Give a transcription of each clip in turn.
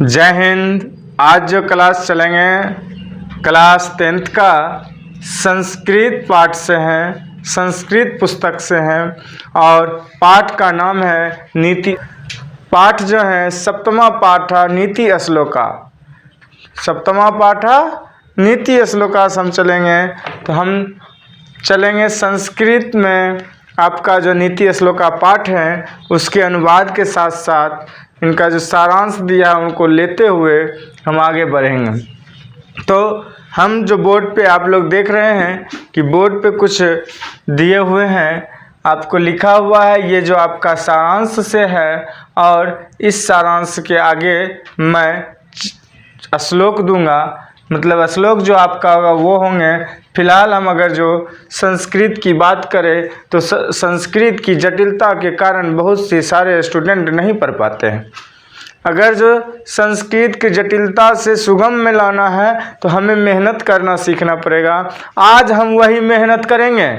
जय हिंद। आज जो क्लास चलेंगे क्लास 10th का संस्कृत पाठ से हैं, संस्कृत पुस्तक से हैं और पाठ का नाम है नीति। पाठ जो है सप्तमा पाठ नीति श्लोका, सप्तमा पाठ नीति श्लोका से हम चलेंगे। तो हम चलेंगे संस्कृत में आपका जो नीति श्लोका पाठ है उसके अनुवाद के साथ साथ इनका जो सारांश दिया है उनको लेते हुए हम आगे बढ़ेंगे। तो हम जो बोर्ड पे आप लोग देख रहे हैं कि बोर्ड पे कुछ दिए हुए हैं, आपको लिखा हुआ है ये जो आपका सारांश से है और इस सारांश के आगे मैं श्लोक दूंगा, मतलब श्लोक जो आपका होगा वो होंगे। फिलहाल हम अगर जो संस्कृत की बात करें तो संस्कृत की जटिलता के कारण बहुत से सारे स्टूडेंट नहीं पढ़ पाते हैं। अगर जो संस्कृत की जटिलता से सुगम में लाना है तो हमें मेहनत करना सीखना पड़ेगा। आज हम वही मेहनत करेंगे,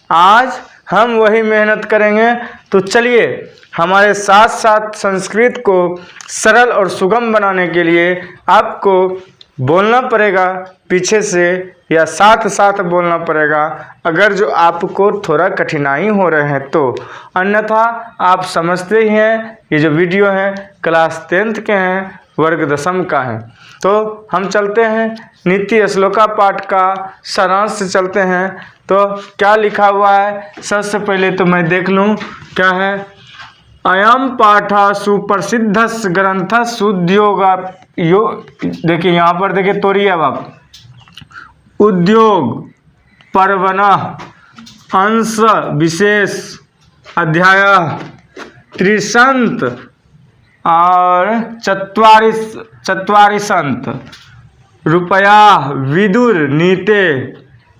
आज हम वही मेहनत करेंगे। तो चलिए हमारे साथ साथ संस्कृत को सरल और सुगम बनाने के लिए आपको बोलना पड़ेगा पीछे से या साथ साथ बोलना पड़ेगा अगर जो आपको थोड़ा कठिनाई हो रहे हैं तो, अन्यथा आप समझते ही हैं ये जो वीडियो है क्लास 10th के हैं, वर्ग दशम का है। तो हम चलते हैं नीति श्लोका पाठ का सारांश से चलते हैं। तो क्या लिखा हुआ है सबसे पहले तो मैं देख लूँ क्या है। अयम पाठ सुप्रसिद्ध ग्रंथ उद्योग देखिए यहाँ पर देखिए तोड़िए अब आप। उद्योग पर्वणः अंश विशेष अध्याय त्रिशंत और चत्वारिशंत रुपया विदुर नीते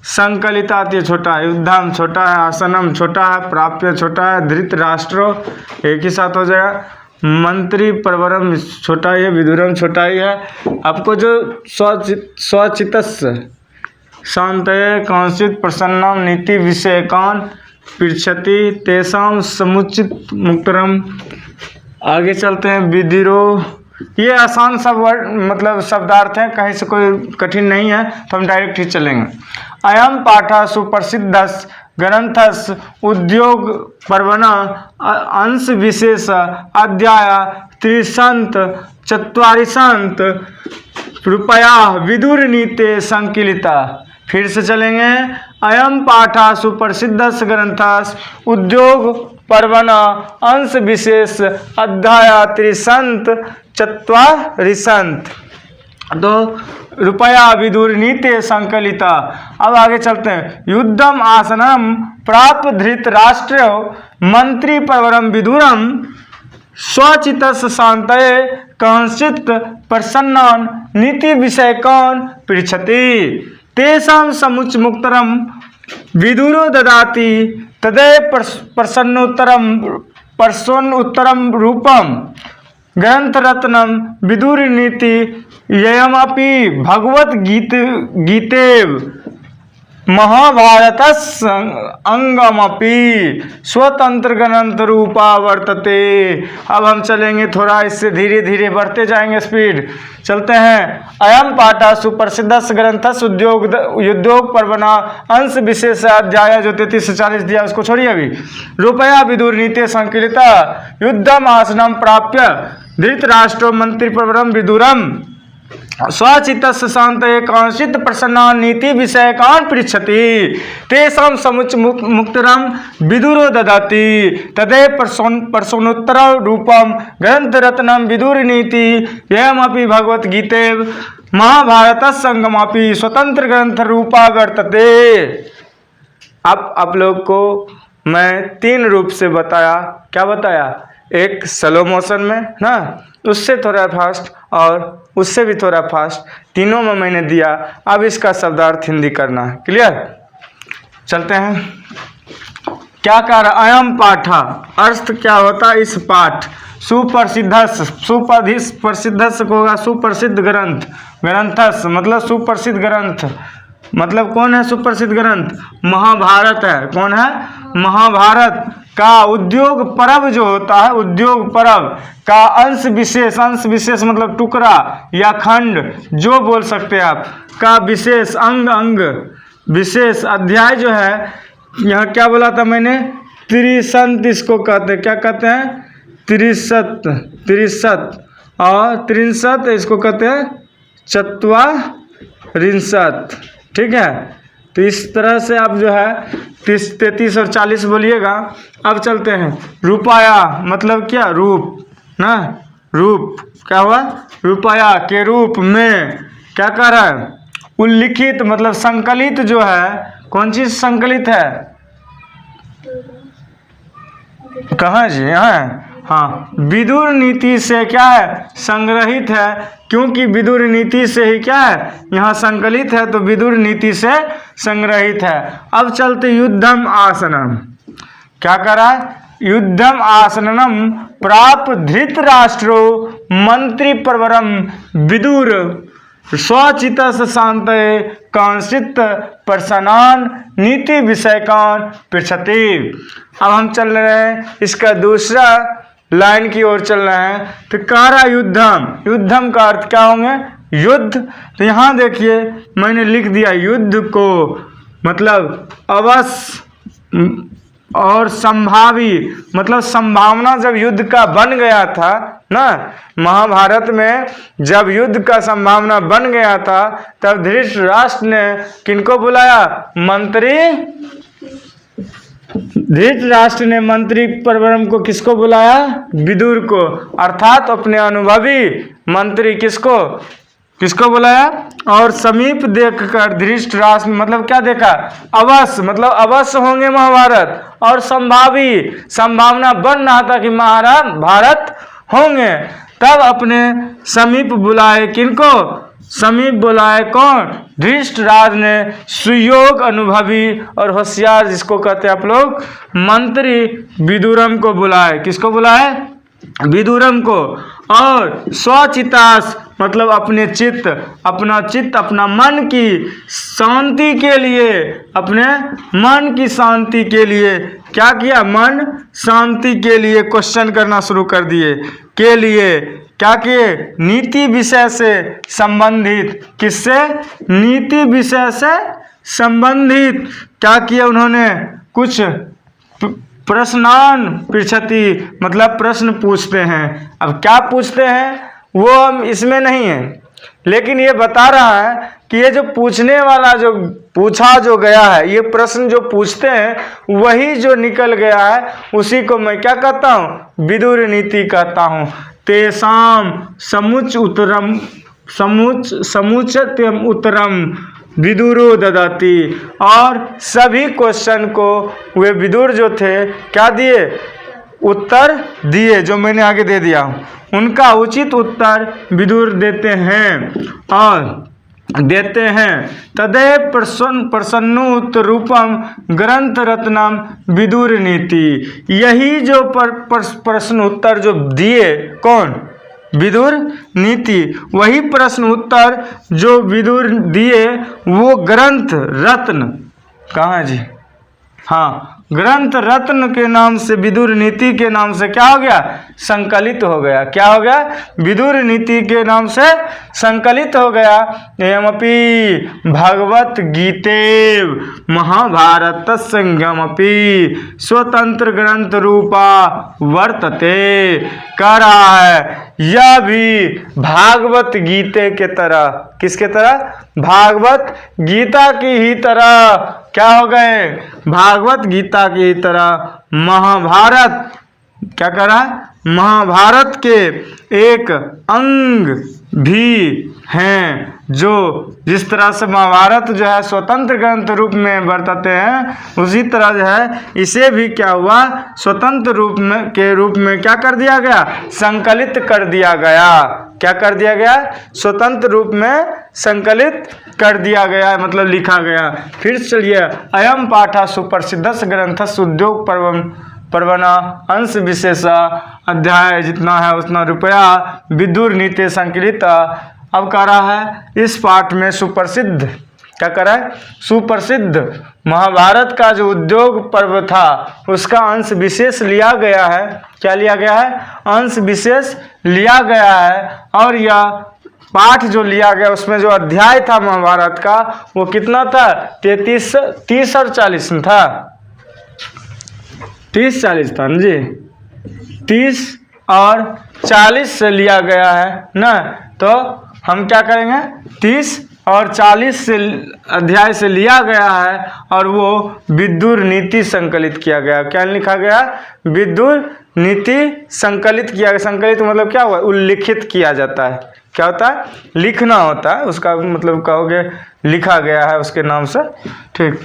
संकलिता। ये छोटा है, युद्धम छोटा है, आसनम छोटा है, प्राप्य छोटा है, धृतराष्ट्रो एक ही साथ हो जाएगा, मंत्री परवरम छोटा ही है, विदुरम छोटा ही है। आपको जो स्वचितस्य शांतये कांचित प्रसन्नम नीति विषयकान पृच्छति तेषाम समुचित मुक्तरम। आगे चलते हैं विधिरो। ये आसान सब वर्ड मतलब शब्दार्थ हैं, कहीं से कोई कठिन नहीं है तो हम डायरेक्ट ही चलेंगे। अयम पाठ सुप्रसिद्ध ग्रंथस उद्योग पर्वणः अंश विशेष अध्याय त्रिशंत चत्वारिशंत रुपया विदुर नीते संकलिता। फिर से चलेंगे। अयम पाठ सुप्रसिद्ध ग्रंथस उद्योग पर्वणः अंश विशेष अध्याय त्रिशंत चत्वारिशंत तो रुपया विदुर नीते संकलिता। अब आगे चलते हैं। युद्धम आसनम प्राप्त धृतराष्ट्र मंत्री परवरम विदुरम स्वचितस्य शांतये कंचित प्रसन्नान नीति विषयकान पृच्छति तेषां समुच मुक्तरम विदुरो ददाति तदे प्रसन्नोत्तरम रूपम ग्रंथरत्नम विदुर नीति ययमपि भगवत गीतेव महाभारतस्य अंगमपि स्वतंत्र ग्रंथ रूपा वर्तते। अब हम चलेंगे थोड़ा इससे धीरे धीरे बढ़ते जाएंगे, स्पीड चलते हैं। अयम पाठ सुप्रसिद्ध ग्रंथस उद्योग पर्वणः अंश विशेष अध्याय जो 33 से 40 दिया उसको छोड़िए अभी। रुपया विदुर नीते संकलिता युद्धम आसनम प्राप्य धृतराष्ट्रो मंत्री परवरम विदुरम स्वचितस्य शांतये कांचित प्रसन्नान नीति विषयकान पृच्छति तेषां समुच मुक्तरम विदुरो ददाति तदे प्रसन्नोत्तर रूपम ग्रंथरत्नम विदुर नीति ययमपि भगवत गीते महाभारतस्य अंगमपि स्वतंत्र ग्रंथ रूपा वर्तते। अब आप लोग को मैं 3 रूप से बताया। क्या बताया? एक स्लो मोशन में ना, उससे थोड़ा फास्ट और उससे भी थोड़ा फास्ट, तीनों में मैंने दिया। अब इसका शब्दार्थ हिंदी करना है। क्लियर? चलते हैं। क्या कह रहा? अयम पाठ अर्थ क्या होता है इस पाठ। सुप्रसिद्ध को होगा सुप्रसिद्ध ग्रंथ, ग्रंथस मतलब सुप्रसिद्ध ग्रंथ मतलब कौन है सुप्रसिद्ध ग्रंथ? महाभारत है। कौन है? महाभारत का उद्योग पर्व जो होता है, उद्योग पर्व का अंश विशेष मतलब टुकड़ा या खंड जो बोल सकते हैं आप, का विशेष अंग विशेष अध्याय जो है, यहाँ क्या बोला था मैंने? त्रिशत इसको कहते हैं। क्या कहते हैं? त्रिशत और त्रिशत इसको कहते हैं चत्वारिंशत। ठीक है, तो इस तरह से आप जो है 30, 33 और 40 बोलिएगा। अब चलते हैं। रुपया मतलब क्या? रूप ना, रूप क्या हुआ? रुपया के रूप में क्या कह रहा है? उल्लिखित मतलब संकलित जो है, कौन चीज संकलित है? कहाँ जी? यहाँ हाँ, विदुर नीति से क्या है? संग्रहित है, क्योंकि विदुर नीति से ही क्या है? यहाँ संकलित है, तो विदुर नीति से संग्रहित है। अब चलते युद्धम आसनम। क्या करा? युद्धम आसनम प्राप धृतराष्ट्रो मंत्री परवरम विदुर स्वचित शांत कांसित प्रसन्नान नीति विषयकान पृछति। अब हम चल रहे हैं इसका दूसरा लाइन की ओर चल रहे हैं। तो कारा युद्धम का अर्थ क्या होंगे? युद्ध। तो यहाँ देखिए मैंने लिख दिया युद्ध को मतलब अवश्य और संभावी मतलब संभावना। जब युद्ध का बन गया था ना, महाभारत में जब युद्ध का संभावना बन गया था, तब धृतराष्ट्र ने किनको बुलाया? मंत्री। धृतराष्ट्र ने मंत्री परवरम को किसको बुलाया? विदुर को, अर्थात अपने अनुभवी मंत्री किसको बुलाया? और समीप देखकर धृतराष्ट्र मतलब क्या देखा? अवश्य मतलब अवश्य होंगे महाभारत, और संभावना बन रहा था कि महाभारत होंगे। तब अपने समीप बुलाए किनको? समीप बुलाए कौन? धृतराष्ट्र ने सुयोग अनुभवी और होशियार, जिसको कहते हैं आप लोग मंत्री, विदुरम को बुलाए। किसको बुलाए? विदुरम को। और स्वचितास मतलब अपने चित्त अपना मन की शांति के लिए, अपने मन की शांति के लिए क्या किया? मन शांति के लिए क्वेश्चन करना शुरू कर दिए। के लिए क्या किए? नीति विषय से संबंधित। किससे? नीति विषय से संबंधित क्या किया उन्होंने? कुछ प्रश्नान पृछति मतलब प्रश्न पूछते हैं। अब क्या पूछते हैं वो हम इसमें नहीं है, लेकिन ये बता रहा है कि ये जो पूछने वाला जो पूछा जो गया है, ये प्रश्न जो पूछते हैं वही जो निकल गया है, उसी को मैं क्या कहता हूँ? विदुर नीति कहता हूँ। तेसाम समुचितम उत्तरम विदुरो ददाति। और सभी क्वेश्चन को वे विदुर जो थे क्या दिए? उत्तर दिए, जो मैंने आगे दे दिया हूँ। उनका उचित उत्तर विदुर देते हैं। तदेव प्रसन्नोत रूपम ग्रंथ रत्नम विदुर नीति। यही जो प्रश्न उत्तर जो दिए कौन? विदुर नीति। वही प्रश्न उत्तर जो विदुर दिए वो ग्रंथ रत्न कहाँ है जी? हाँ, ग्रंथ रत्न के नाम से, विदुर नीति के नाम से क्या हो गया? संकलित हो गया। क्या हो गया? विदुर नीति के नाम से संकलित हो गया। एवमपि भगवत गीते महाभारत संगमपि स्वतंत्र ग्रंथ रूपा वर्तते। कह रहा है यह भी भागवत गीते के तरह, किसके तरह? भागवत गीता की ही तरह क्या हो गए? भागवत गीता की तरह महाभारत क्या करा? महाभारत के एक अंग भी हैं। जो जिस तरह से महाभारत जो है स्वतंत्र ग्रंथ रूप में बरतते हैं, उसी तरह जो है इसे भी क्या हुआ? स्वतंत्र रूप में क्या कर दिया गया? संकलित कर दिया गया। क्या कर दिया गया? स्वतंत्र रूप में संकलित कर दिया गया, मतलब लिखा गया। फिर चलिए, अयम पाठा सुप्रसिद्धस ग्रंथस उद्योग पर्वना अंश विशेषा। अध्याय जितना है उतना रुपया विदुर नीति संकलित। अब कह रहा है इस पाठ में सुप्रसिद्ध क्या करा है? सुप्रसिद्ध महाभारत का जो उद्योग पर्व था उसका अंश विशेष लिया गया है। क्या लिया गया है? अंश विशेष लिया गया है। और यह पाठ जो लिया गया उसमें जो अध्याय था महाभारत का वो कितना था? 30 और 40 था। 30-40 था जी, 30 और 40 से लिया गया है ना। तो हम क्या करेंगे? 30 और 40 से अध्याय से लिया गया है और वो विदुर नीति संकलित किया गया। क्या लिखा गया? विदुर नीति संकलित किया गया। संकलित मतलब क्या हुआ? उल्लिखित किया जाता है। क्या होता है? लिखना होता है, उसका मतलब कहोगे लिखा गया है उसके नाम से। ठीक।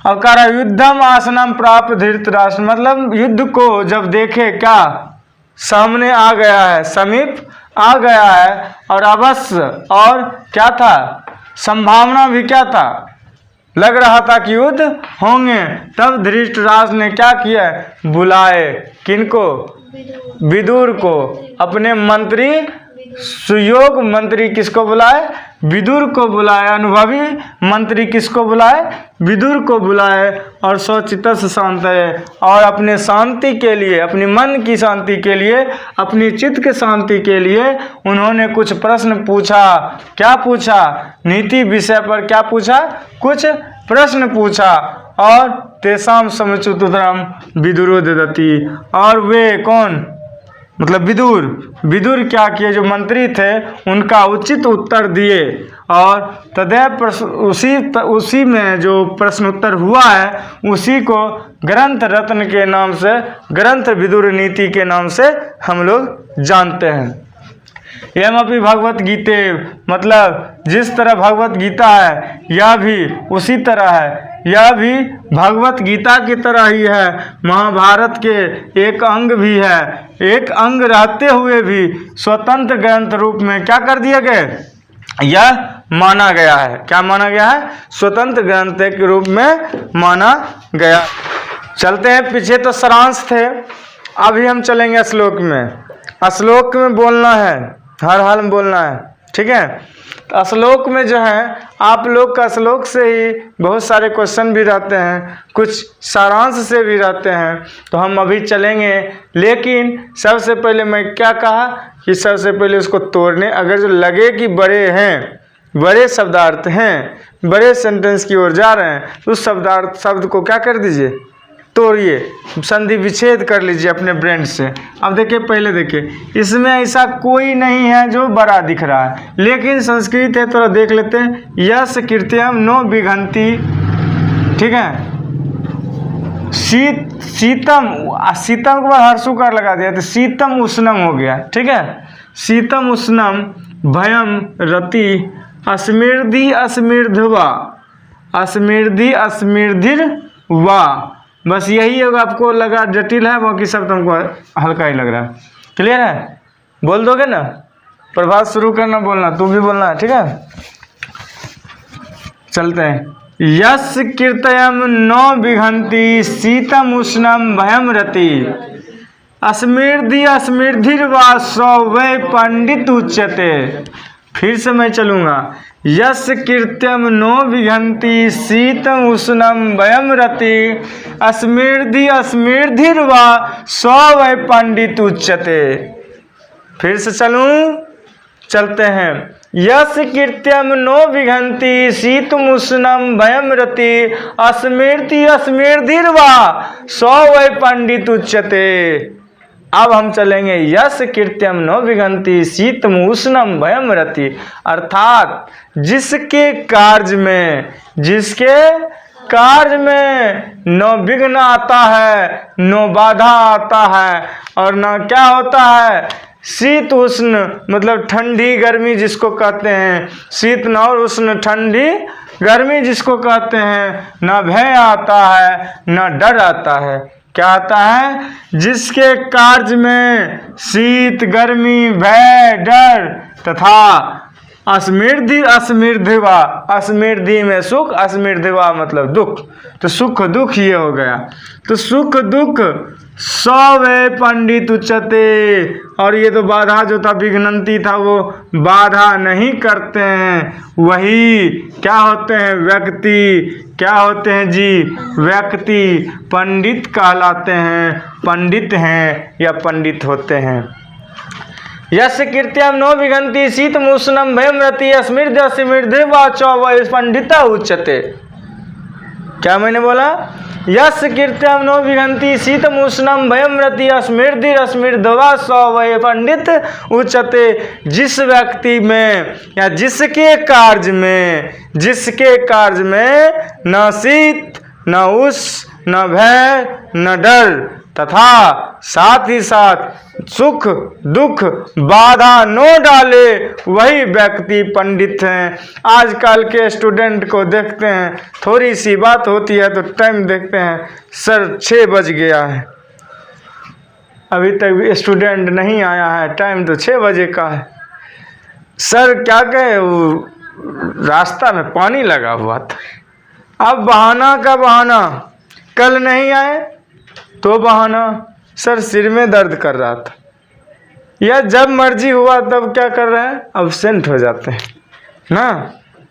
अब कह रहा युद्धम आसनम प्राप्त धृतराष्ट्र, मतलब युद्ध को जब देखे क्या सामने आ गया है, समीप आ गया है और अवश्य और क्या था? संभावना भी क्या था? लग रहा था कि युद्ध होंगे। तब धृतराष्ट्र ने क्या किया? बुलाए किनको? विदुर को। अपने मंत्री सुयोग मंत्री किसको बुलाए? विदुर को बुलाए। अनुभवी मंत्री किसको बुलाए? विदुर को बुलाए। और स्वचित्त शांत है, और अपने शांति के लिए, अपनी मन की शांति के लिए, अपनी चित्त के शांति के लिए उन्होंने कुछ प्रश्न पूछा। क्या पूछा? नीति विषय पर क्या पूछा? कुछ प्रश्न पूछा। और तेषाम समुचितोत्तरम विदुरो ददति, और वे कौन? मतलब विदुर। विदुर क्या किए? जो मंत्री थे उनका उचित उत्तर दिए। और तदैव उसी में जो प्रश्न उत्तर हुआ है उसी को ग्रंथ रत्न के नाम से, ग्रंथ विदुर नीति के नाम से हम लोग जानते हैं। एवं भगवत गीते, मतलब जिस तरह भगवत गीता है यह भी उसी तरह है। यह भी भगवत गीता की तरह ही है, महाभारत के एक अंग भी है। एक अंग रहते हुए भी स्वतंत्र ग्रंथ रूप में क्या कर दिया गया? यह माना गया है। क्या माना गया है? स्वतंत्र ग्रंथ के रूप में माना गया। चलते हैं, पीछे तो सारांश थे, अभी हम चलेंगे श्लोक में। श्लोक में बोलना है, हर हाल में बोलना है, ठीक है। श्लोक में जो है आप लोग का श्लोक से ही बहुत सारे क्वेश्चन भी रहते हैं, कुछ सारांश से भी रहते हैं, तो हम अभी चलेंगे। लेकिन सबसे पहले मैं क्या कहा कि सबसे पहले उसको तोड़ने, अगर जो लगे कि बड़े हैं, बड़े शब्दार्थ हैं, बड़े सेंटेंस की ओर जा रहे हैं, तो उस शब्द को क्या कर दीजिए? तोड़िए, संधि विच्छेद कर लीजिए अपने ब्रेन से। अब देखिए, पहले देखिए, इसमें ऐसा कोई नहीं है जो बड़ा दिख रहा है, लेकिन संस्कृत है, थोड़ा देख लेते हैं। यस कृत्यम नो विघंति, ठीक है। शीतम, शीतम के बाद हर्षुकार लगा दिया तो शीतम उष्णम हो गया, ठीक है। शीतम उष्णम भयम रति अस्मृधि अस्मृधवा, अस्मृधि अस्मृधिर्वा। बस यही होगा, आपको लगा जटिल है, बाकी सब तुमको हल्का ही लग रहा है। क्लियर है? बोल दोगे ना? प्रभात शुरू करना, बोलना, तू भी बोलना है, ठीक है। चलते हैं। यस कीर्तयम नो विघंति शीतम उष्णम भयम रति अस्मृधि अस्मृधिर्वा सौ वै पंडित उच्यते। फिर से मैं चलूँगा। यस कीर्त्यम नो विघंति शीतम उष्णम भयम रति अस्मृधि अस्मृधिर्वा सौ वै पंडित उच्यते। फिर से चलूँ? चलते हैं। यस कीर्त्यम नो विघंति शीतम उष्णम भयम रति अस्मृधि अस्मृधिर्वा सौ वै पंडित उच्यते। अब हम चलेंगे। यस कीर्त्यम नो विघंति शीतम उष्णम भयम रति, अर्थात जिसके कार्य में, जिसके कार्य में नो विघ्न आता है, नो बाधा आता है, और ना क्या होता है, शीत उष्ण मतलब ठंडी गर्मी जिसको कहते हैं, शीत न और उष्ण ठंडी गर्मी जिसको कहते हैं, ना भय आता है ना डर आता है। क्या आता है? जिसके कार्य में शीत गर्मी भय डर तथा अस्मृद्धि अस्मृद्धिवा, अस्मृद्धि में सुख, अस्मृद्धिवा मतलब दुख, तो सुख दुख ये हो गया। तो सुख दुख सवे पंडित उच्चते, और ये तो बाधा जो था विघ्नंती था वो बाधा नहीं करते हैं, वही क्या होते हैं व्यक्ति, क्या होते हैं जी व्यक्ति, पंडित कहलाते हैं, पंडित हैं या पंडित होते हैं। यस्य कीर्त्यम नो विघंति शीतमुष्णम भयम रति अस्मृद्ध अस्मृद्धि वाचो वै पंडिता उच्यते। क्या मैंने बोला? यस्य कीर्त्यम नो विघंति शीतमुष्णम भयम रति अस्मृद्धि अस्मृद्धवा सौ वै पंडित उच्यते। जिस व्यक्ति में या जिसके कार्य में न शीत न उष्ण न भय न डर तथा साथ ही साथ सुख दुख बाधा न डाले, वही व्यक्ति पंडित हैं। आजकल के स्टूडेंट को देखते हैं, थोड़ी सी बात होती है तो टाइम देखते हैं, सर 6 बज गया है, अभी तक भी स्टूडेंट नहीं आया है, टाइम तो 6 बजे का है। सर क्या कहे, वो रास्ता में पानी लगा हुआ था। अब बहाना का बहाना, कल नहीं आए तो बहाना, सर सिर में दर्द कर रहा था, या जब मर्जी हुआ तब क्या कर रहे हैं, एब्सेंट हो जाते हैं ना।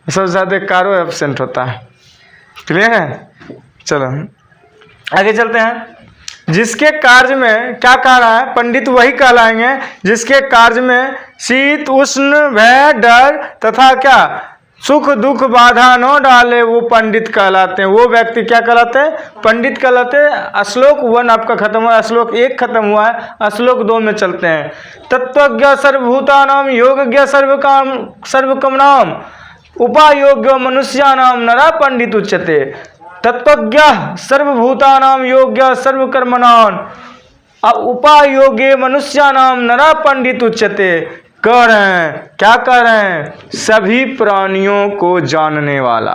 सबसे ज़्यादा कारो एब्सेंट होता है। क्लियर है? चलो आगे चलते हैं। जिसके कार्य में क्या कह रहा है, पंडित वही कहलाएंगे जिसके कार्य में शीत उष्ण भय डर तथा क्या सुख दुख बाधा न डाले, वो पंडित कहलाते हैं। वो व्यक्ति क्या कहलाते हैं? पंडित कहलाते हैं। श्लोक 1 आपका खत्म हुआ, श्लोक 1 खत्म हुआ है, श्लोक 2 में चलते हैं। तत्वज्ञ सर्वभूतानाम योगज्ञ सर्वकामनाम उपायोग्य मनुष्यानाम नरा पंडित उच्यते। तत्वज्ञ सर्वभूतानाम योग्य सर्वकर्मणाम उपायोग्य मनुष्यानाम नरा पंडित उच्यते। कह रहे हैं, क्या कह रहे हैं? सभी प्राणियों को जानने वाला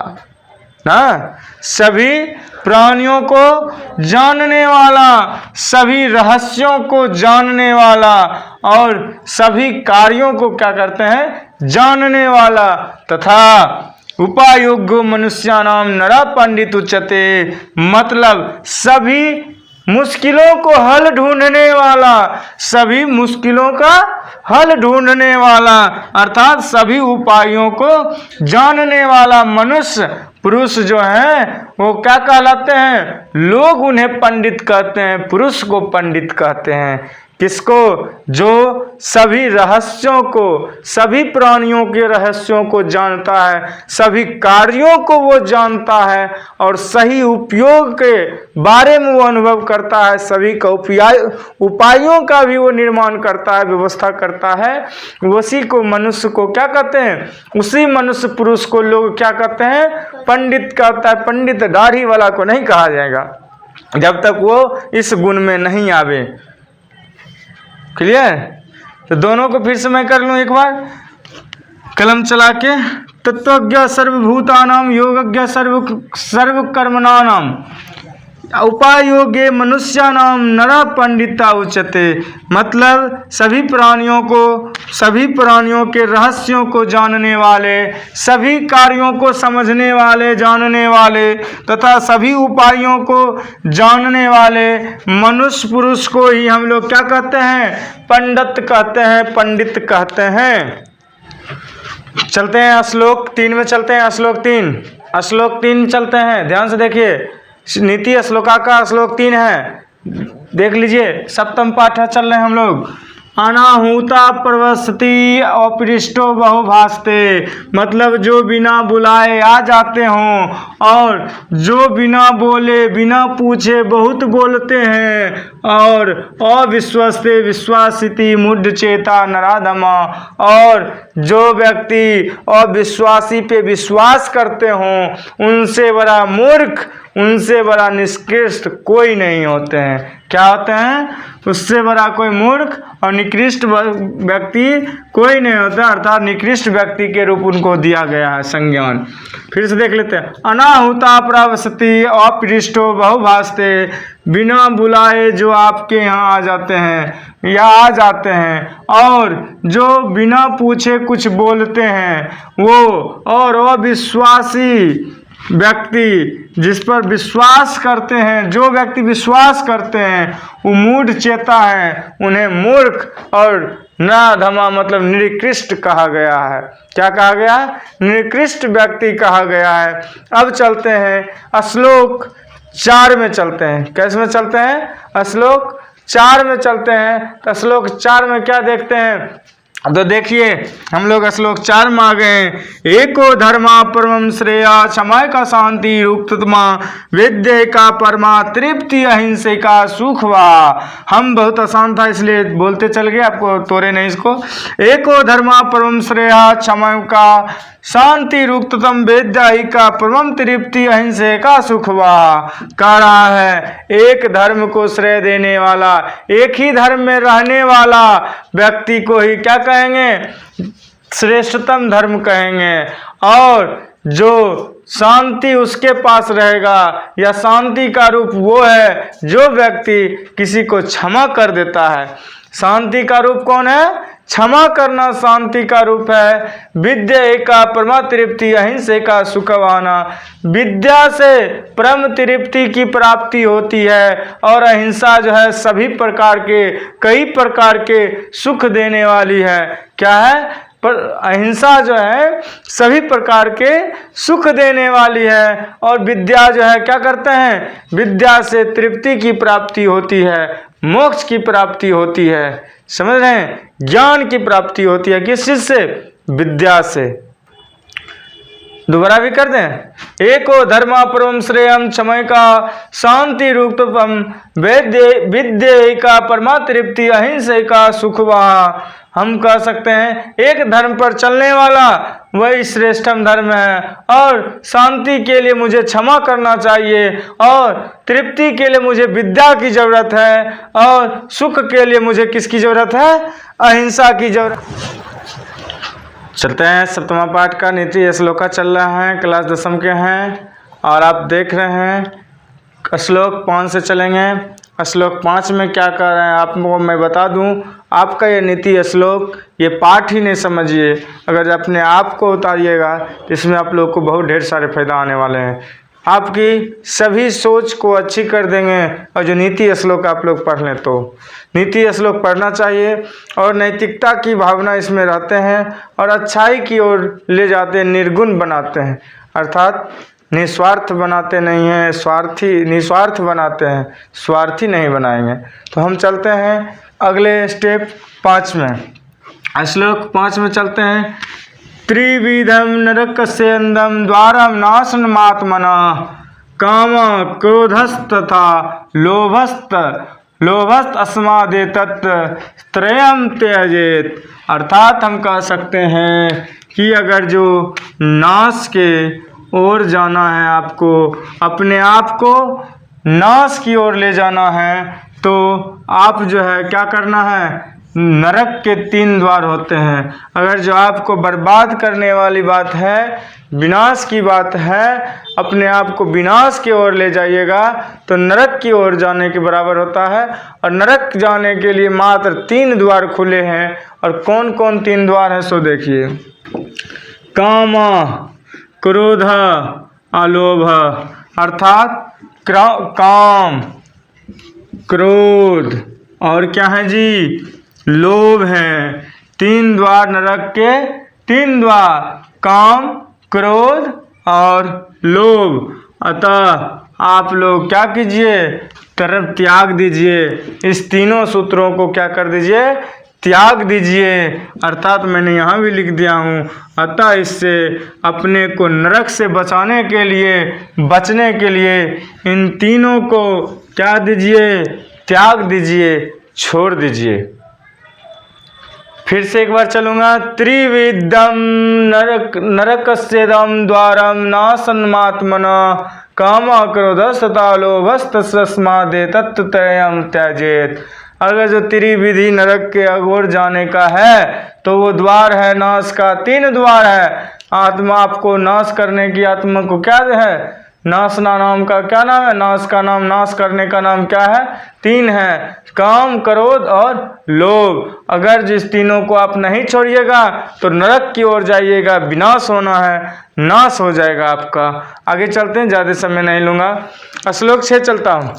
ना, सभी प्राणियों को जानने वाला, सभी रहस्यों को जानने वाला और सभी कार्यों को क्या करते हैं? जानने वाला, तथा उपायोग्य मनुष्यानाम नरा पंडित उच्यते, मतलब सभी मुश्किलों को हल ढूंढने वाला, सभी मुश्किलों का हल ढूंढने वाला, अर्थात सभी उपायों को जानने वाला मनुष्य पुरुष जो है वो क्या कहलाते हैं? लोग उन्हें पंडित कहते हैं, पुरुष को पंडित कहते हैं। किसको? जो सभी रहस्यों को, सभी प्राणियों के रहस्यों को जानता है, सभी कार्यों को वो जानता है और सही उपयोग के बारे में वो अनुभव करता है, सभी का उपायों का भी वो निर्माण करता है, व्यवस्था करता है। उसी को मनुष्य को क्या कहते हैं? उसी मनुष्य पुरुष को लोग क्या कहते हैं? पंडित कहता है। पंडित दाढ़ी वाला को नहीं कहा जाएगा जब तक वो इस गुण में नहीं आवे। क्लियर? तो दोनों को फिर से मैं कर लूँ एक बार, कलम चला के। तत्वज्ञ सर्वभूतानाम योगज्ञ सर्वकर्मणाम उपायोगे मनुष्यानाम नरा पंडिता उच्यते, मतलब सभी प्राणियों के रहस्यों को जानने वाले, सभी कार्यों को समझने वाले, जानने वाले तथा सभी उपायों को जानने वाले मनुष्य पुरुष को ही हम लोग क्या कहते हैं? पंडित कहते हैं, पंडित कहते हैं। चलते हैं श्लोक 3 में, चलते हैं श्लोक 3 चलते हैं। ध्यान से देखिए, नीति श्लोका का श्लोक 3 है, देख लीजिए। सप्तम पाठ है, चल रहे हैं हम लोग। अनाहूता प्रवसति अपृष्टो बहुभास्ते, मतलब जो बिना बुलाए आ जाते हों और जो बिना बोले बिना पूछे बहुत बोलते हैं, और अविश्वस्ते विश्वासिति मुड चेता नराधमा, और जो व्यक्ति अविश्वासी पे विश्वास करते हों उनसे बड़ा मूर्ख, उनसे बड़ा निष्कृष्ट कोई नहीं होते हैं। क्या होते हैं? उससे बड़ा कोई मूर्ख और निकृष्ट व्यक्ति कोई नहीं होता, अर्थात निकृष्ट व्यक्ति के रूप उनको दिया गया है संज्ञान। फिर से देख लेते हैं। बिना हुता प्रवसति अपृष्टो बहुभास्ते, बिना बुलाए जो आपके यहाँ आ जाते हैं या आ जाते हैं, और जो बिना पूछे कुछ बोलते हैं वो, और अविश्वासी व्यक्ति जिस पर विश्वास करते हैं, जो व्यक्ति विश्वास करते हैं वो मूढ़ चेता है, उन्हें मूर्ख और नाधमा मतलब निकृष्ट कहा गया है। क्या कहा गया? निकृष्ट व्यक्ति कहा गया है। अब चलते हैं श्लोक 4 में चलते हैं। कैसे में चलते हैं? श्लोक 4 में चलते हैं। तो श्लोक 4 में क्या देखते हैं? तो देखिए हम लोग श्लोक 4 में आ गए। एको धर्मा परमं श्रेया क्षमाय का शांति रुक्तमा विद्या का परमा तृप्ति अहिंसा का सुख वा। हम बहुत आसान था इसलिए बोलते चल गए, आपको तोड़े नहीं इसको। एको धर्मा परमं श्रेया क्षमाय का शांति रुक्तम विद्या का परम तृप्ति अहिंसा का सुख वा। कह रहा है एक धर्म को श्रेय देने वाला, एक ही धर्म में रहने वाला व्यक्ति को ही क्या कहेंगे? श्रेष्ठतम धर्म कहेंगे। और जो शांति उसके पास रहेगा, या शांति का रूप वो है जो व्यक्ति किसी को क्षमा कर देता है। शांति का रूप कौन है? क्षमा करना शांति का रूप है। विद्या का परम तृप्ति अहिंसा का सुखवाना। विद्या से परम तृप्ति की प्राप्ति होती है, और अहिंसा जो है सभी प्रकार के, कई प्रकार के सुख देने वाली है। क्या है? पर अहिंसा जो है सभी प्रकार के सुख देने वाली है। और विद्या जो है क्या करते हैं? विद्या से तृप्ति की प्राप्ति होती है, मोक्ष की प्राप्ति होती है। समझ रहे हैं? ज्ञान की प्राप्ति होती है। किस चीज से? विद्या से। दोबारा भी कर दें। एको धर्मा परम श्रेयम क्षमय का शांति रूपम विद्या का परमा तृप्ति अहिंसा का सुख वहा। हम कह सकते हैं एक धर्म पर चलने वाला वही श्रेष्ठम धर्म है, और शांति के लिए मुझे क्षमा करना चाहिए, और तृप्ति के लिए मुझे विद्या की जरूरत है, और सुख के लिए मुझे किसकी जरूरत है? अहिंसा की जरूरत। चलते हैं सप्तमा पाठ का नीति श्लोक का चल रहा है, क्लास 10वीं के हैं, और आप देख रहे हैं श्लोक 5 से चलेंगे। श्लोक 5 में क्या कर रहे हैं आपको मैं बता दूं। आपका ये नीति श्लोक, ये पाठ ही नहीं समझिए, अगर अपने आप को उतारिएगा तो इसमें आप लोग को बहुत ढेर सारे फायदा आने वाले हैं। आपकी सभी सोच को अच्छी कर देंगे। और जो नीति श्लोक आप लोग पढ़ लें तो नीति श्लोक पढ़ना चाहिए, और नैतिकता की भावना इसमें रहते हैं, और अच्छाई की ओर ले जाते हैं, निर्गुण बनाते हैं, अर्थात निस्वार्थ बनाते नहीं हैं, निस्वार्थ बनाते हैं, स्वार्थी नहीं बनाएंगे। तो हम चलते हैं अगले स्टेप 5 में। श्लोक 5 में चलते हैं। त्रिविधम नरकस्य अंदम द्वारम नाशनमात्मना काम क्रोधस्तथा लोभस्त अस्मादेतत् त्रयम त्यजेत। अर्थात हम कह सकते हैं कि अगर जो नाश के ओर जाना है, आपको अपने आप को नाश की ओर ले जाना है, तो आप जो है क्या करना है? नरक के 3 द्वार होते हैं। अगर जो आपको बर्बाद करने वाली बात है, विनाश की बात है, अपने आप को विनाश की ओर ले जाइएगा तो नरक की ओर जाने के बराबर होता है। और नरक जाने के लिए मात्र 3 द्वार खुले हैं। और कौन कौन 3 द्वार हैं सो देखिए। काम, क्रोध, अलोभ। अर्थात काम, क्रोध और क्या है जी? लोभ है। 3 द्वार नरक के, 3 द्वार काम, क्रोध और लोभ। अतः आप लोग क्या कीजिए? तरफ त्याग दीजिए। इस तीनों सूत्रों को क्या कर दीजिए? त्याग दीजिए। अर्थात मैंने यहाँ भी लिख दिया हूँ, अतः इससे अपने को नरक से बचने के लिए इन तीनों को क्या दीजिए? त्याग दीजिए, छोड़ दीजिए। फिर से एक बार चलूँगा। त्रिविधम नरकस्येदम द्वारम नाशनमात्मना काम क्रोधस्तथा लोभस्तस्मादेतत् त्रयं त्यजेत। अगर जो त्रिविधि नरक के ओर जाने का है तो वो द्वार है नाश का, 3 द्वार है। आत्मा आपको नाश करने की, आत्मा को क्या है, नाशना नाम का क्या नाम है, नाश का नाम, नाश करने का नाम क्या है, 3 है, काम, क्रोध और लोभ। अगर जिस तीनों को आप नहीं छोड़िएगा तो नरक की ओर जाइएगा, विनाश होना है, नाश हो जाएगा आपका। आगे चलते हैं, ज़्यादा समय नहीं लूँगा। श्लोक 6 चलता हूँ।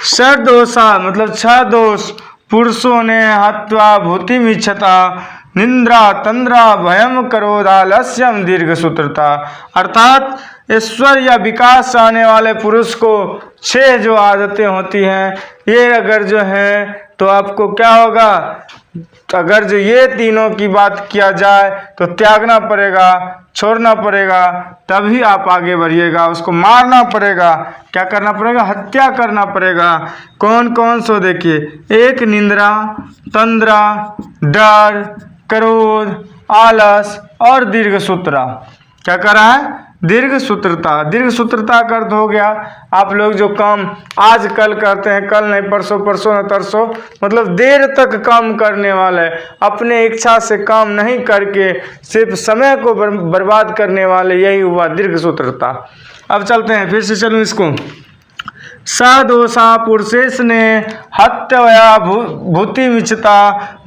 षड्दोषा मतलब 6 दोष पुरुषों ने हत्वा भूतिमिच्छता निंद्रा तंद्रा भयम क्रोधालस्यम दीर्घ सूत्रता। अर्थात ईश्वर या विकास चाहने वाले पुरुष को 6 जो आदतें होती हैं, ये अगर जो हैं तो आपको क्या होगा, अगर जो ये तीनों की बात किया जाए तो त्यागना पड़ेगा, छोड़ना पड़ेगा, तभी आप आगे बढ़िएगा। उसको मारना पड़ेगा, क्या करना पड़ेगा, हत्या करना पड़ेगा। कौन कौन सो देखिए, 1 निंद्रा, तंद्रा, डर, क्रोध, आलस और दीर्घ सूत्रा। क्या कर रहा है, दीर्घ सूत्रता। दीर्घ सूत्रता का अर्थ हो गया, आप लोग जो काम आज कल करते हैं, कल नहीं परसों, परसों न तरसों, मतलब देर तक काम करने वाले, अपने इच्छा से काम नहीं करके सिर्फ समय को बर्बाद करने वाले, यही हुआ दीर्घ सूत्रता। अब चलते हैं, फिर से चलूँ इसको। सदोषा पुरुषेश ने हत्या भूतिमिच्छता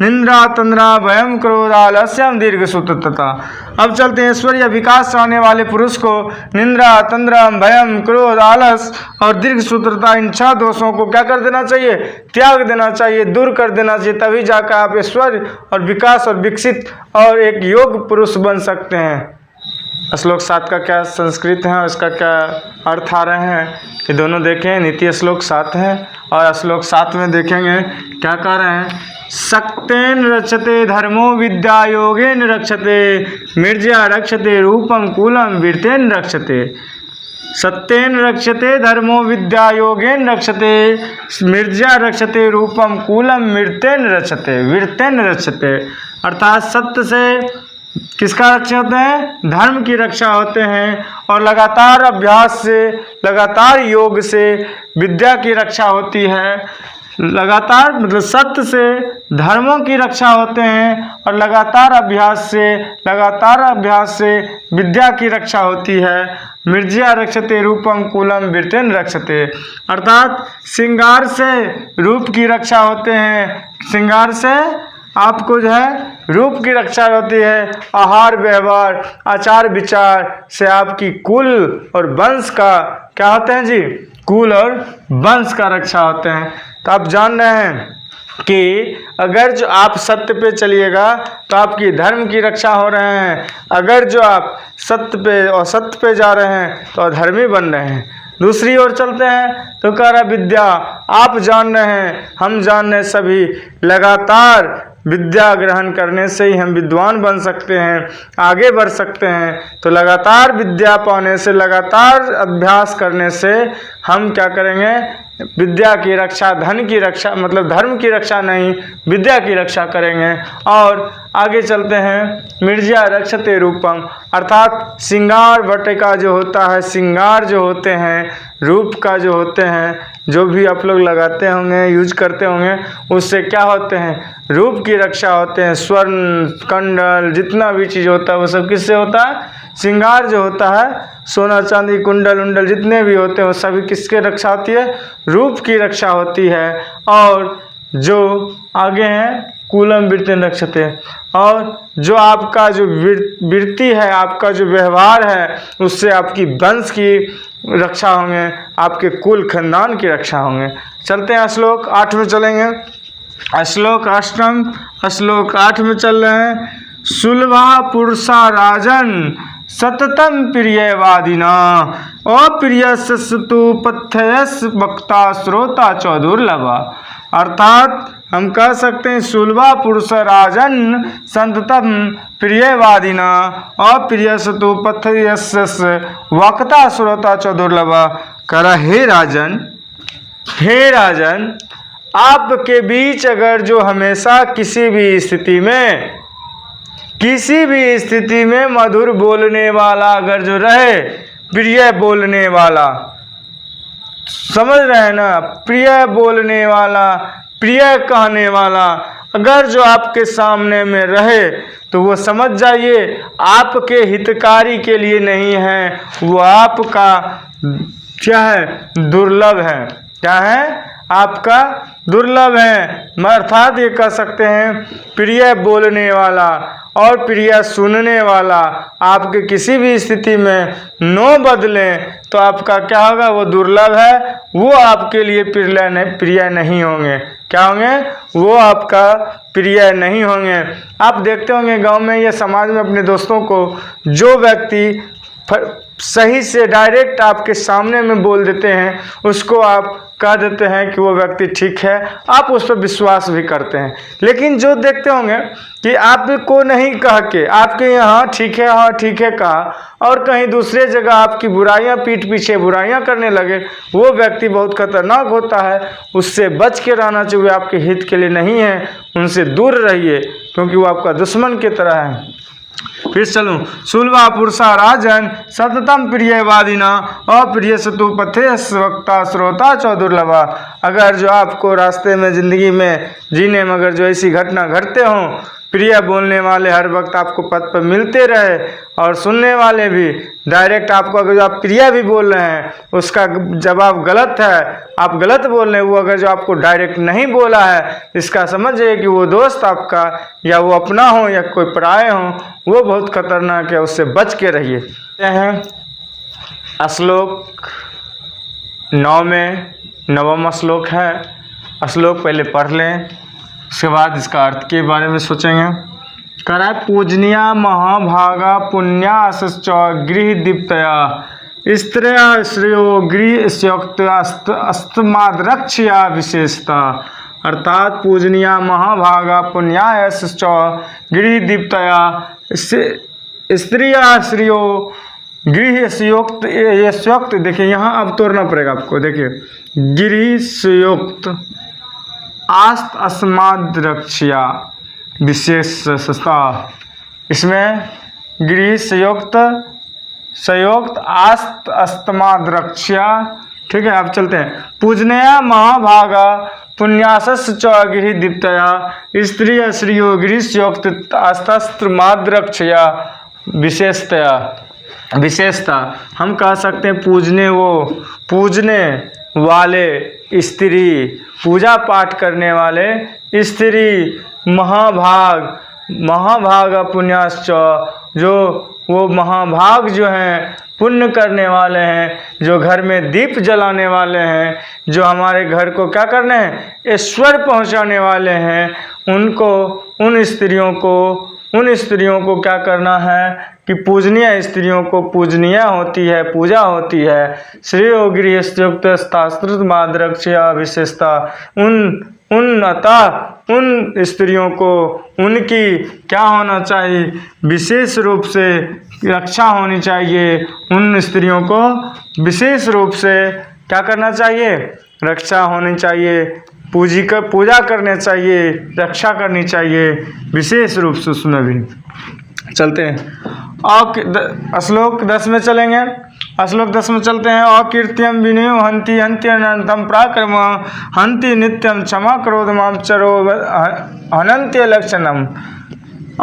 निंद्रा तंद्रा भयम क्रोधालस्यम दीर्घ सूत्रता। अब चलते हैं, ईश्वर या विकास चाहने वाले पुरुष को निंद्रा तंद्रा भयम क्रोध आलस और दीर्घ सूत्रता, इन 6 दोषों को क्या कर देना चाहिए, त्याग देना चाहिए, दूर कर देना चाहिए। तभी जाकर आप ईश्वर और विकास और विकसित और एक योग पुरुष बन सकते हैं। श्लोक 7 का क्या संस्कृत है और इसका क्या अर्थ आ रहे हैं, ये दोनों देखें। नीति श्लोक 7 है और श्लोक 7 में देखेंगे क्या कह रहे हैं। सक्तेन रक्षते धर्मो विद्या योगेन रक्षते मिर्जा रक्षते रूपम कूलम वीरतेन रक्षते। सत्येन रक्षते धर्मो विद्या योगेन रक्षते मिर्जा रक्षते रूपम कूलम वीरतेन रक्षते वीरतेन रक्षते। अर्थात सत्य से किसका रक्षा होते हैं, धर्म की रक्षा होते हैं, और लगातार अभ्यास से, लगातार योग से विद्या की रक्षा होती है। लगातार मतलब सत्य से धर्मों की रक्षा होते हैं और लगातार अभ्यास से विद्या की रक्षा होती है। मिर्जिया रक्षते रूपम कूलम वीरतेन रक्षते। अर्थात श्रृंगार से रूप की रक्षा होते हैं, श्रृंगार से आपको जो है रूप की रक्षा होती है, आहार व्यवहार आचार विचार से आपकी कुल और वंश का क्या होते हैं जी, कुल और वंश का रक्षा होते हैं। तो आप जान रहे हैं कि अगर जो आप सत्य पे चलिएगा तो आपकी धर्म की रक्षा हो रहे हैं, अगर जो आप सत्य पे और सत्य पे जा रहे हैं तो अधर्मी बन रहे हैं। दूसरी ओर चलते हैं तो कह रहा विद्या, आप जान रहे हैं, हम जान रहे, सभी लगातार विद्या ग्रहण करने से ही हम विद्वान बन सकते हैं, आगे बढ़ सकते हैं। तो लगातार विद्या पाने से, लगातार अभ्यास करने से हम क्या करेंगे, विद्या की रक्षा, धन की रक्षा, मतलब धर्म की रक्षा नहीं, विद्या की रक्षा करेंगे। और आगे चलते हैं, मिर्जिया रक्षते रूपम। अर्थात श्रृंगार वाटिका जो होता है, श्रृंगार जो होते हैं, रूप का जो होते हैं, जो भी आप लोग लगाते होंगे, यूज करते होंगे, उससे क्या होते हैं, रूप की रक्षा होते हैं। स्वर्ण कंडल जितना भी चीज़ होता है वो सब किससे होता है, श्रृंगार जो होता है, सोना चांदी कुंडल उंडल जितने भी होते हैं वो सभी किसके रक्षा होती है, रूप की रक्षा होती है। और जो आगे हैं कूलम वीरतेन रक्षते, और जो आपका जो वृत्ति है, आपका जो व्यवहार है, उससे आपकी वंश की रक्षा होंगे, आपके कुल खानदान की रक्षा होंगे। चलते हैं श्लोक 8 में चलेंगे। श्लोक 8 में चल रहे हैं। सुलभा पुरुषा राजन सततम प्रियवादिना अप्रियस्तु पथ्यस वक्ता श्रोता च दुर्लभा। अर्थात हम कह सकते हैं सुलभा पुरुष राजन संततम प्रियवादिना अप्रियस्तु पथ्यस वक्ता श्रोता च दुर्लभा। करा हे राजन, आपके बीच अगर जो हमेशा किसी भी स्थिति में मधुर बोलने वाला अगर जो रहे, प्रिय बोलने वाला, समझ रहे हैं ना, प्रिय बोलने वाला, प्रिय कहने वाला, अगर जो आपके सामने में रहे तो वो समझ जाइए आपके हितकारी के लिए नहीं है, वो आपका क्या है, दुर्लभ है। क्या है, आपका दुर्लभ है। अर्थात ये कह सकते हैं प्रिय बोलने वाला और प्रिय सुनने वाला आपके किसी भी स्थिति में नो बदलें तो आपका क्या होगा, वो दुर्लभ है, वो आपके लिए प्रिय नहीं होंगे। क्या होंगे, वो आपका प्रिय नहीं होंगे। आप देखते होंगे गांव में या समाज में अपने दोस्तों को, जो व्यक्ति सही से डायरेक्ट आपके सामने में बोल देते हैं उसको आप कह देते हैं कि वो व्यक्ति ठीक है, आप उस पर विश्वास भी करते हैं। लेकिन जो देखते होंगे कि आपको नहीं कह के आपके यहाँ ठीक है, हाँ ठीक है कहा और कहीं दूसरे जगह आपकी बुराइयां, पीठ पीछे बुराइयां करने लगे, वो व्यक्ति बहुत खतरनाक होता है। उससे बच के रहना चाहिए, आपके हित के लिए नहीं है, उनसे दूर रहिए क्योंकि वो आपका दुश्मन की तरह है। फिर चलूँ, सुलभा पुरुषा राजन सततम प्रियवादिना अप्रिय सतु पथे वक्ता श्रोता च दुर्लभा। अगर जो आपको रास्ते में ज़िंदगी में जीने में अगर जो ऐसी घटना घटते हों, प्रिय बोलने वाले हर वक्त आपको पथ पर मिलते रहे और सुनने वाले भी डायरेक्ट आपको, अगर जो आप प्रिय भी बोल रहे हैं उसका जवाब गलत है, आप गलत बोल रहे हैं, वो अगर जो आपको डायरेक्ट नहीं बोला है, इसका समझिए कि वो दोस्त आपका या वो अपना हो या कोई पराये हो, वो बहुत खतरनाक है, उससे बच के रहिए। श्लोक 9 में 9वां श्लोक है। श्लोक पहले पढ़ लें, उसके बाद इसका अर्थ के बारे में सोचेंगे। करा पूजनिया महाभागा पुण्याश्च गृह दीप्तया स्त्रिया श्रेयो गृह स्योक्त अस्तमाद्रक्षया विशेषता। अर्थात पूजनिया महाभागा पुण्याश्च गृह दीप्तया स्त्रिया श्रेयो गृह स्योक्त, ये स्योक्त देखिए यहाँ अब तोड़ना पड़ेगा आपको। देखिए गृह स्योक्त आस्त अस्माद रक्षया विशेषता, इसमें गृह संयुक्त आस्त अस्तमाद रक्षा। ठीक है, आप चलते हैं। पूजनया महाभागा पुण्यासस् च गृह दीप्तया स्त्री श्रियो गृह संयुक्त आस्तस्त्रमाद रक्षया विशेषता। हम कह सकते हैं पूजने वाले स्त्री, पूजा पाठ करने वाले स्त्री, महाभाग पुण्याश्च, जो वो महाभाग जो हैं पुण्य करने वाले हैं, जो घर में दीप जलाने वाले हैं, जो हमारे घर को क्या करने हैं, ऐश्वर्य पहुंचाने वाले हैं, उनको उन स्त्रियों को क्या करना है कि पूजनीय स्त्रियों को पूजनीय होती है, पूजा होती है। श्रेयो गृह संयुक्त शास्त्र माद्रक्षया विशेषता, उन स्त्रियों को उनकी क्या होना चाहिए, विशेष रूप से रक्षा होनी चाहिए। उन स्त्रियों को विशेष रूप से क्या करना चाहिए, रक्षा होनी चाहिए, पूजा करनी चाहिए, रक्षा करनी चाहिए विशेष रूप से। उसमें भी चलते हैं श्लोक 10 में चलेंगे। श्लोक 10 में चलते हैं। अकीर्त्यम विनयो हंति हंत्यनंतम पराक्रम हंति नित्यम क्षमा क्रोध मामचरो हनंत्य लक्षणम।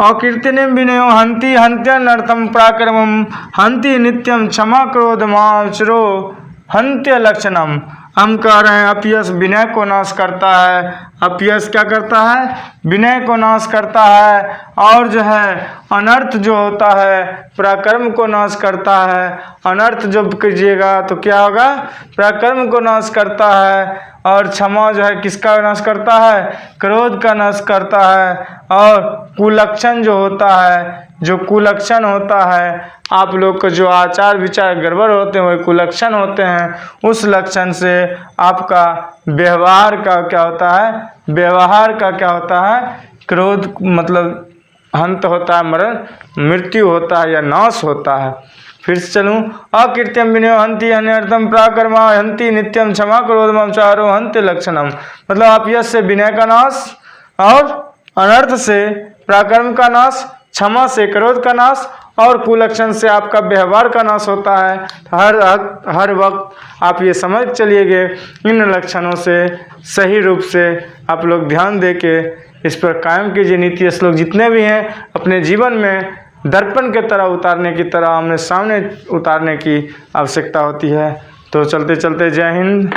अकीर्त्यम विनयो हंति हंत्यनर्थम पराक्रम हंति नित्यम क्षमा क्रोध मामचरो हंत्य लक्षणम। हम कह रहे हैं अपयश विनय को नाश करता है। अपयश क्या करता है, विनय को नाश करता है। और जो है अनर्थ जो होता है पराक्रम को नाश करता है। अनर्थ जब कीजिएगा तो क्या होगा, पराक्रम को नाश करता है। और क्षमा जो है किसका नाश करता है, क्रोध का नाश करता है। और कुलक्षण जो होता है, जो कुलक्षण होता है, आप लोग को जो आचार विचार गड़बड़ होते हैं वही कुलक्षण होते हैं। उस लक्षण से आपका व्यवहार का क्या होता है, व्यवहार का क्या होता है, क्रोध मतलब अंत होता है, मरण मृत्यु होता है या नाश होता है। फिर से चलूँ। अकीर्त्यम विनयो हंति अनर्थम पराक्रमा हंति नित्यम क्षमा क्रोध ममचारो हंति लक्षणम। मतलब अपयश से विनय का नाश और अनर्थ से पराक्रम का नाश, क्षमा से क्रोध का नाश और कुलक्षण से आपका व्यवहार का नाश होता है। हर वक्त आप ये समझ चलिएगा इन लक्षणों से सही रूप से आप लोग ध्यान दे के इस पर कायम कीजिए। नीति श्लोक जितने भी हैं अपने जीवन में दर्पण के तरह उतारने की तरह आमने सामने उतारने की आवश्यकता होती है। तो चलते चलते जय हिंद।